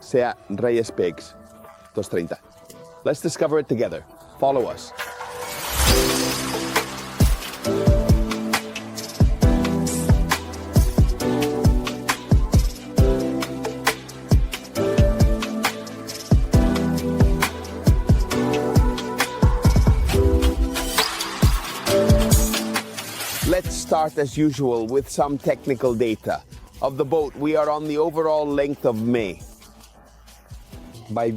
sea Rey SPX 230. Let's discover it together. Follow us. Let's start as usual with some technical data. Of the boat, we are on the overall length of May by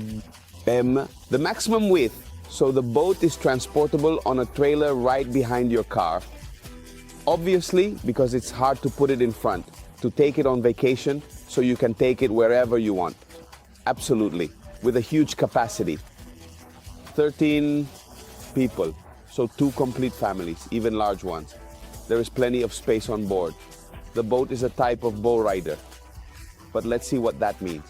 M, the maximum width, so the boat is transportable on a trailer right behind your car. Obviously, because it's hard to put it in front, to take it on vacation so you can take it wherever you want. Absolutely, with a huge capacity. 13 people, so 2 complete families, even large ones. There is plenty of space on board. The boat is a type of bowrider, but let's see what that means.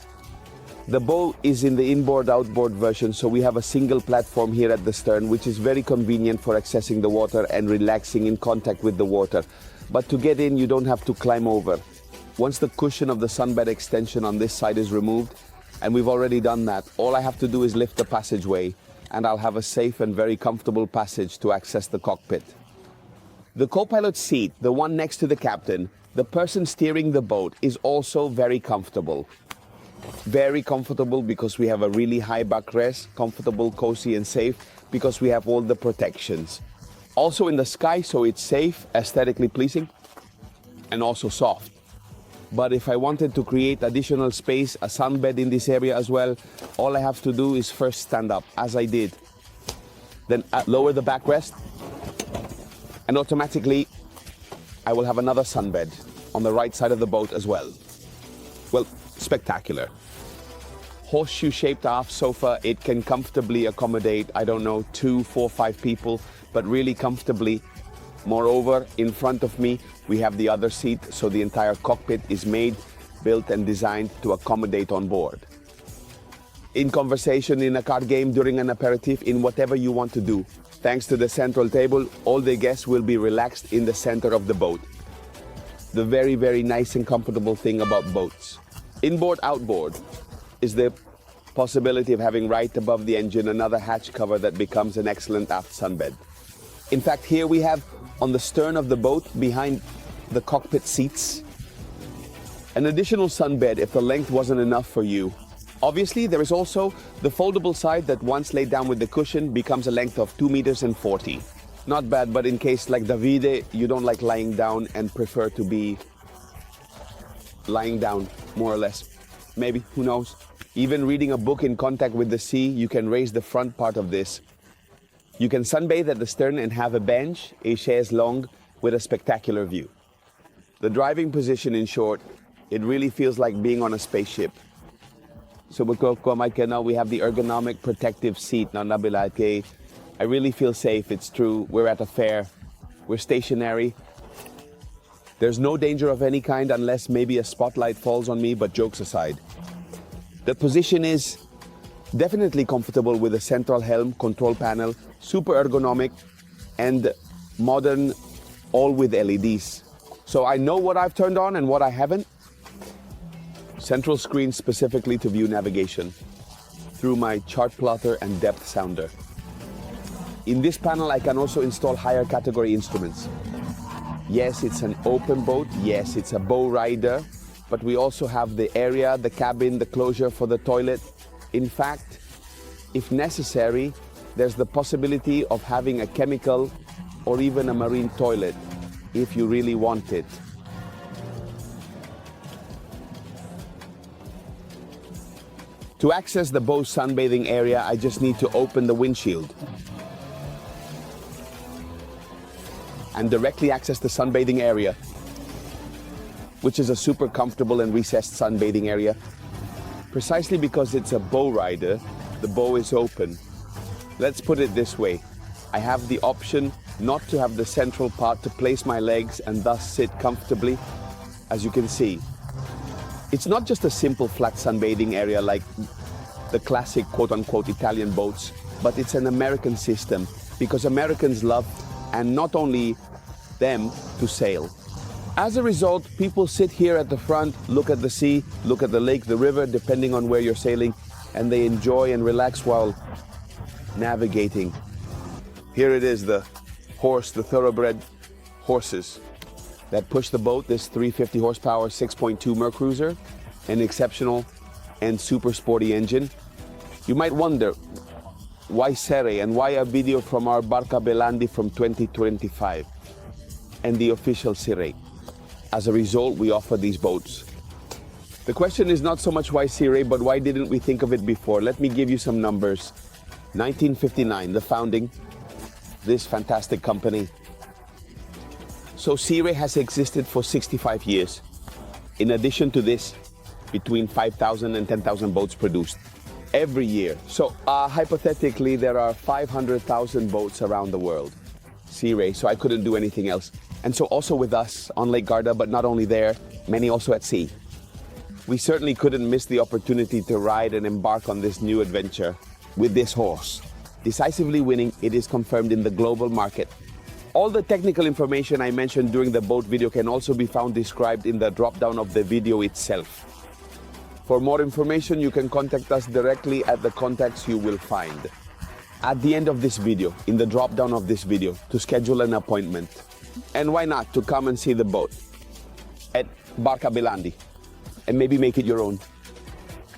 The boat is in the inboard-outboard version, so we have a single platform here at the stern, which is very convenient for accessing the water and relaxing in contact with the water. But to get in, you don't have to climb over. Once the cushion of the sunbed extension on this side is removed, and we've already done that, all I have to do is lift the passageway, and I'll have a safe and very comfortable passage to access the cockpit. The co-pilot seat, the one next to the captain, the person steering the boat, is also very comfortable. Very comfortable because we have a really high backrest, comfortable, cozy and safe because we have all the protections. Also in the sky, so it's safe, aesthetically pleasing, and also soft. But if I wanted to create additional space, a sunbed in this area as well, all I have to do is first stand up, as I did. Then lower the backrest, and automatically I will have another sunbed on the right side of the boat as well. Well, spectacular. Horseshoe-shaped aft sofa, it can comfortably accommodate, I don't know, 2, 4, 5 people, but really comfortably. Moreover, in front of me, we have the other seat, so the entire cockpit is made, built and designed to accommodate on board. In conversation, in a card game, during an aperitif, in whatever you want to do. Thanks to the central table, all the guests will be relaxed in the center of the boat. The very, very nice and comfortable thing about boats. Inboard, outboard is the possibility of having right above the engine another hatch cover that becomes an excellent aft sunbed. In fact, here we have on the stern of the boat, behind the cockpit seats, an additional sunbed if the length wasn't enough for you. Obviously, there is also the foldable side that once laid down with the cushion becomes a length of 2 meters and 40. Not bad, but in case like Davide, you don't like lying down and prefer to be lying down, more or less. Maybe, who knows? Even reading a book in contact with the sea, you can raise the front part of this. You can sunbathe at the stern and have a bench, a chaise longue, with a spectacular view. The driving position, in short, it really feels like being on a spaceship. So we have the ergonomic protective seat. I really feel safe, it's true. We're at a fair, we're stationary. There's no danger of any kind unless maybe a spotlight falls on me, but jokes aside. The position is definitely comfortable with a central helm, control panel, super ergonomic and modern, all with LEDs. So I know what I've turned on and what I haven't. Central screen specifically to view navigation through my chart plotter and depth sounder. In this panel, I can also install higher category instruments. Yes, it's an open boat. Yes, it's a bowrider, but we also have the area, the cabin, the closure for the toilet. In fact, if necessary, there's the possibility of having a chemical or even a marine toilet if you really want it. To access the bow sunbathing area, I just need to open the windshield and directly access the sunbathing area, which is a super comfortable and recessed sunbathing area. Precisely because it's a bowrider, the bow is open. Let's put it this way. I have the option not to have the central part to place my legs and thus sit comfortably, as you can see. It's not just a simple flat sunbathing area like the classic quote-unquote Italian boats, but it's an American system because Americans love, and not only them, to sail. As a result, people sit here at the front, look at the sea, look at the lake, the river, depending on where you're sailing, and they enjoy and relax while navigating. Here it is, the horse, the thoroughbred horses that push the boat, this 350 horsepower 6.2 MerCruiser, an exceptional and super sporty engine. You might wonder, why Sere and why a video from our Barca Belandi from 2025 and the official Sere? As a result, we offer these boats. The question is not so much why Sere, but why didn't we think of it before? Let me give you some numbers. 1959, the founding, this fantastic company. So Sere has existed for 65 years. In addition to this, between 5,000 and 10,000 boats produced every year. So hypothetically, there are 500,000 boats around the world. Sere, so I couldn't do anything else. And so also with us on Lake Garda, but not only there, many also at sea. We certainly couldn't miss the opportunity to ride and embark on this new adventure with this horse. Decisively winning, it is confirmed in the global market. All the technical information I mentioned during the boat video can also be found described in the drop-down of the video itself. For more information, you can contact us directly at the contacts you will find at the end of this video, in the drop-down of this video, to schedule an appointment. And why not to come and see the boat at Barca Belandi and maybe make it your own.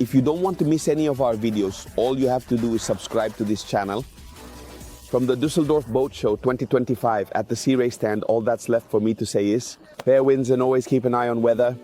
If you don't want to miss any of our videos, all you have to do is subscribe to this channel. From the Dusseldorf Boat Show 2025 at the Sea Ray stand, all that's left for me to say is fair winds and always keep an eye on weather.